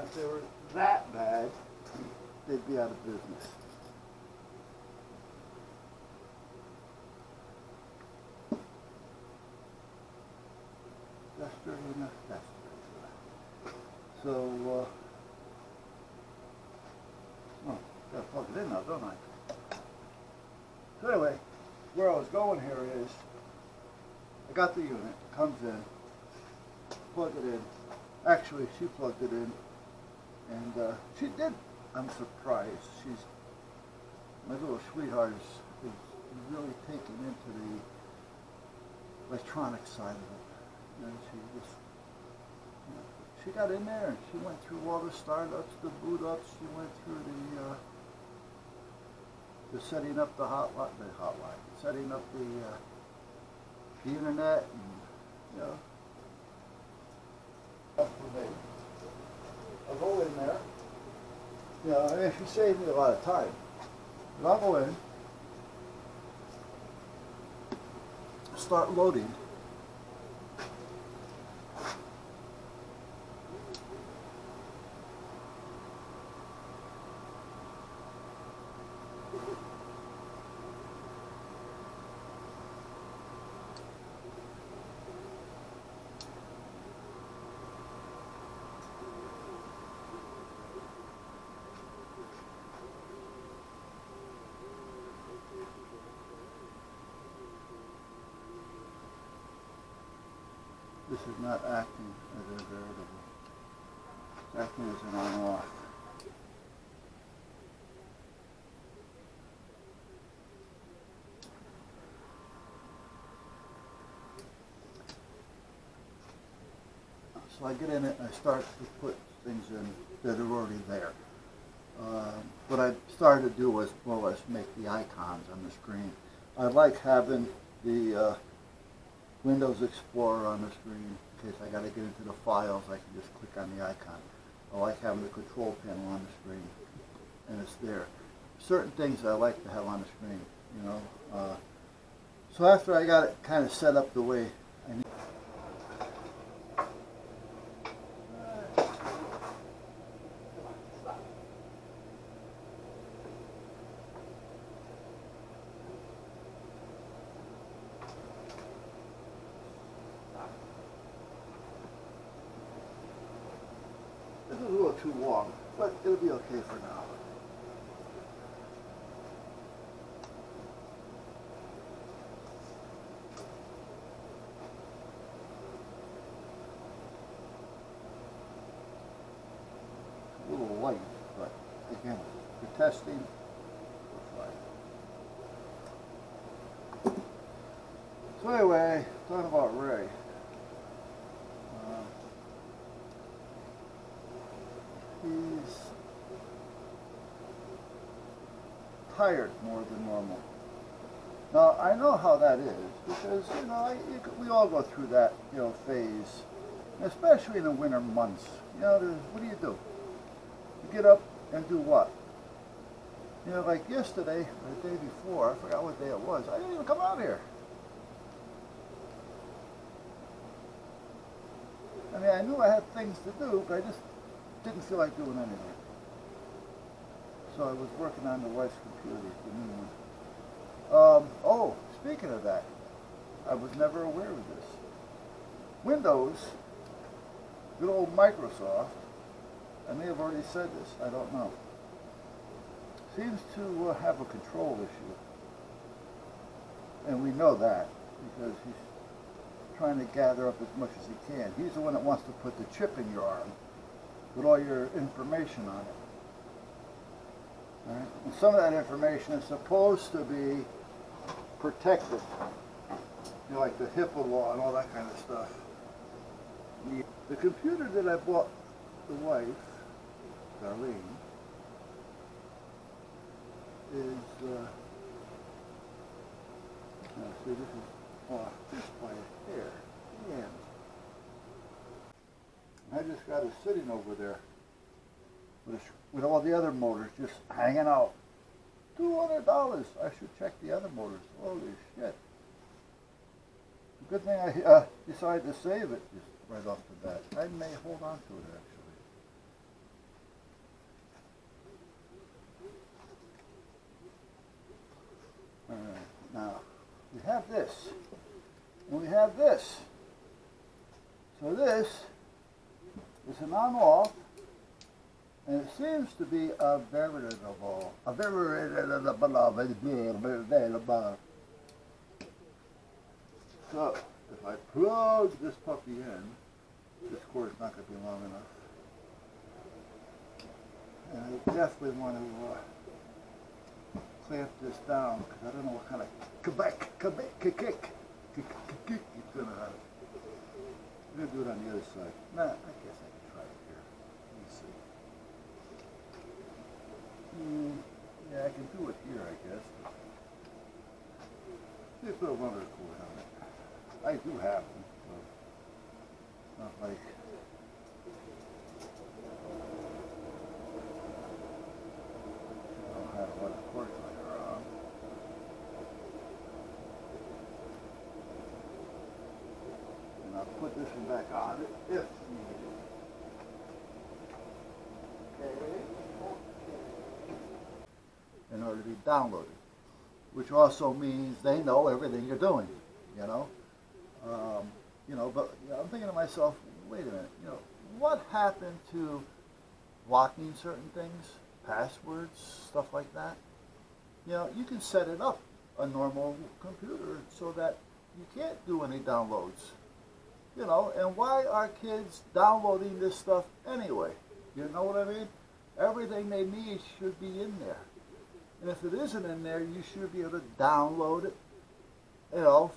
if they were that bad, they'd be out of business. That's dirty enough. That's dirty enough. So, oh, gotta plug it in now, don't I? So anyway, where I was going here is, I got the unit, comes in, plug it in. Actually, she plugged it in, and she did. I'm surprised. My little sweetheart is really taking into the electronic side of it. And she got in there and she went through all the startups, the boot ups. She went through the setting up the hotline, setting up the internet, and I'll go in there. I mean, she saved me a lot of time. But I'll go in, start loading. This is not acting as a variable. It's acting as an on-off. So I get in it and I start to put things in that are already there. What I started to do was more or less make the icons on the screen. I like having the Windows Explorer on the screen. In case I got to get into the files, I can just click on the icon. I like having the control panel on the screen, and it's there. Certain things I like to have on the screen, So after I got it kind of set up the way I need. This is a little too long, but it'll be okay for now. A little light, but again, for testing, we're fine. So anyway, talking about Ray. He's tired more than normal. Now, I know how that is because, we all go through that, phase, especially in the winter months. What do? You get up and do what? Like yesterday, or the day before, I forgot what day it was, I didn't even come out here. I mean, I knew I had things to do, but I just didn't feel like doing anything. So I was working on the wife's computer, the new one. Oh, speaking of that, I was never aware of this. Windows, good old Microsoft, I may have already said this, I don't know, seems to have a control issue. And we know that because he's trying to gather up as much as he can. He's the one that wants to put the chip in your arm with all your information on it. All right? And some of that information is supposed to be protected, like the HIPAA law and all that kind of stuff. The computer that I bought the wife, Darlene, is, see, this is off just by a hair. Yeah. I just got it sitting over there with all the other motors just hanging out. $200. I should check the other motors. Holy shit. Good thing I decided to save it just right off the bat. I may hold on to it actually. Alright, now we have this, and we have this. So this is an on-off, and it seems to be a veritable. So if I plug this puppy in, this cord's not going to be long enough. And I definitely want to clamp this down because I don't know what kind of kick it's going to have. I'm going to do it on the other side. Nah, I guess I can try it here. Let me see. Yeah, I can do it here, I guess. They put a rubber cord on it. I do have them, so it's not like I don't have a lot of cords lying around. And I'll put this one back on it if needed. Okay. In order to be downloaded, which also means they know everything you're doing, you know. But I'm thinking to myself, wait a minute, what happened to blocking certain things, passwords, stuff like that? You can set it up a normal computer so that you can't do any downloads, and why are kids downloading this stuff anyway? You know what I mean? Everything they need should be in there. And if it isn't in there, you should be able to download it,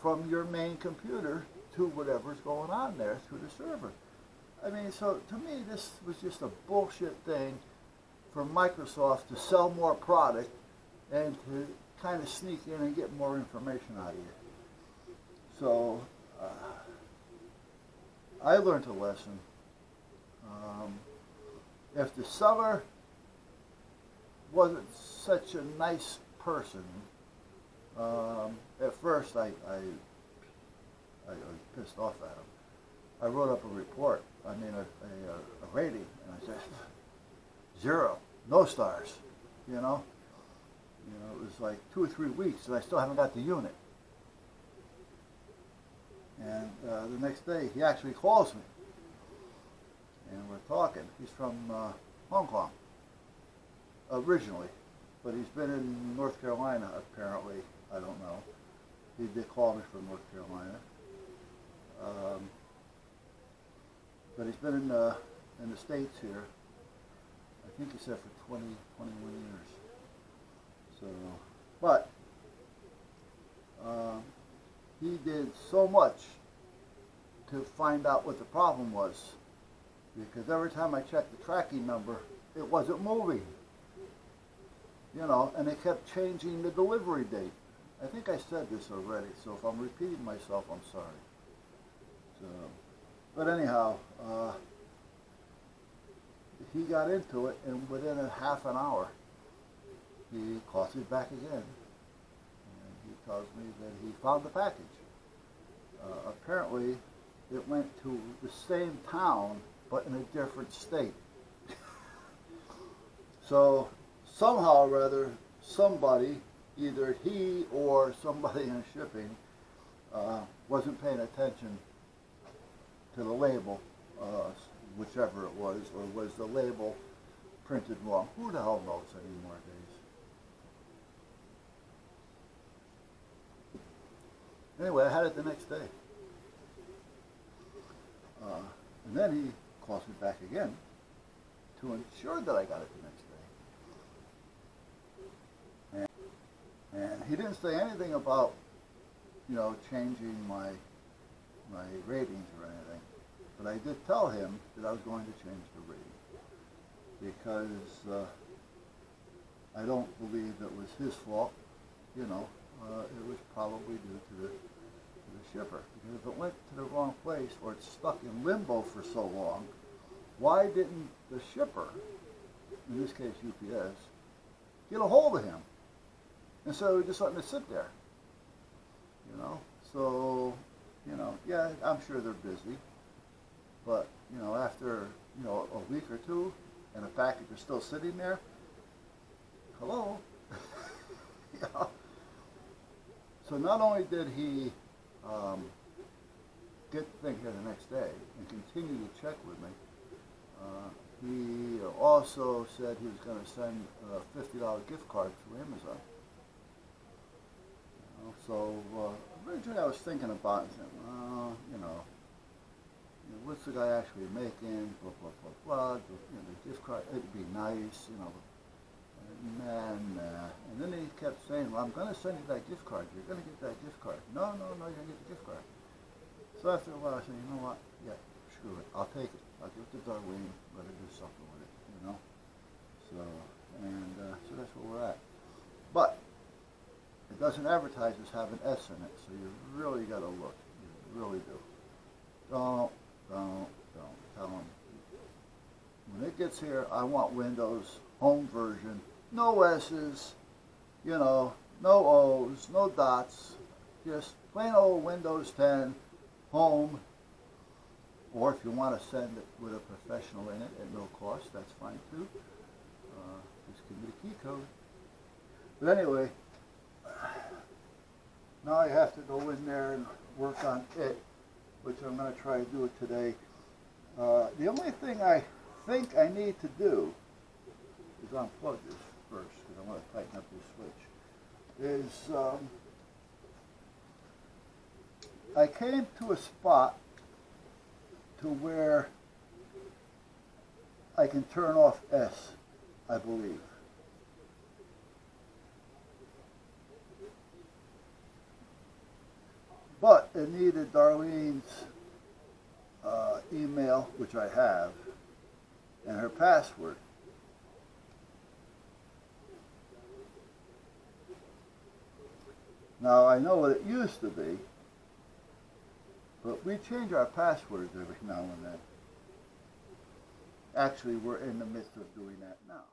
from your main computer to whatever's going on there through the server. I mean, so to me, this was just a bullshit thing for Microsoft to sell more product and to kind of sneak in and get more information out of you. So I learned a lesson. If the seller wasn't such a nice person, at first I was pissed off at him. I wrote up a report, a rating, and I said, 0, no stars, It was like 2 or 3 weeks and I still haven't got the unit. And the next day he actually calls me and we're talking. He's from Hong Kong originally, but he's been in North Carolina apparently. I don't know. He did call me from North Carolina. But he's been in the States here, I think he said for 20, 21 years. So, but he did so much to find out what the problem was, because every time I checked the tracking number, it wasn't moving. And it kept changing the delivery date. I think I said this already, so if I'm repeating myself, I'm sorry. So, but anyhow, he got into it, and within a half an hour, he calls me back again, and he tells me that he found the package. Apparently, it went to the same town, but in a different state. So, somehow or other, somebody, either he or somebody in shipping, wasn't paying attention to the label, whichever it was, or was the label printed wrong. Who the hell knows anymore days? Anyway, I had it the next day. And then he calls me back again to ensure that I got it the next day. And he didn't say anything about, changing my ratings or anything. But I did tell him that I was going to change the rating because I don't believe it was his fault. It was probably due to the shipper. Because if it went to the wrong place or it's stuck in limbo for so long, why didn't the shipper, in this case UPS, get a hold of him instead of just letting it sit there? So, yeah, I'm sure they're busy, but, after, a week or two and a package is still sitting there, hello? So not only did he get the thing here the next day and continue to check with me, he also said he was going to send a $50 gift card through Amazon. So originally I was thinking about it, saying, what's the guy actually making? Blah blah blah blah. The gift card, it'd be nice, And then he kept saying, "Well, I'm going to send you that gift card. You're going to get that gift card." No, you're going to get the gift card. So after a while, I said, "You know what? Yeah, screw it. I'll take it. I'll give it to Darlene. Let her do something with it." So that's where we're at. But it doesn't advertise as having S in it, so you really got to look. You really do. Don't tell them. When it gets here, I want Windows Home version. No S's, no O's, no dots. Just plain old Windows 10 Home. Or if you want to send it with a professional in it at no cost, that's fine too. Just give me the key code. But anyway, now I have to go in there and work on it, which I'm going to try to do it today. The only thing I think I need to do is unplug this first, because I want to tighten up this switch. I came to a spot to where I can turn off S, I believe. But it needed Darlene's email, which I have, and her password. Now I know what it used to be, but we change our passwords every now and then. Actually, we're in the midst of doing that now.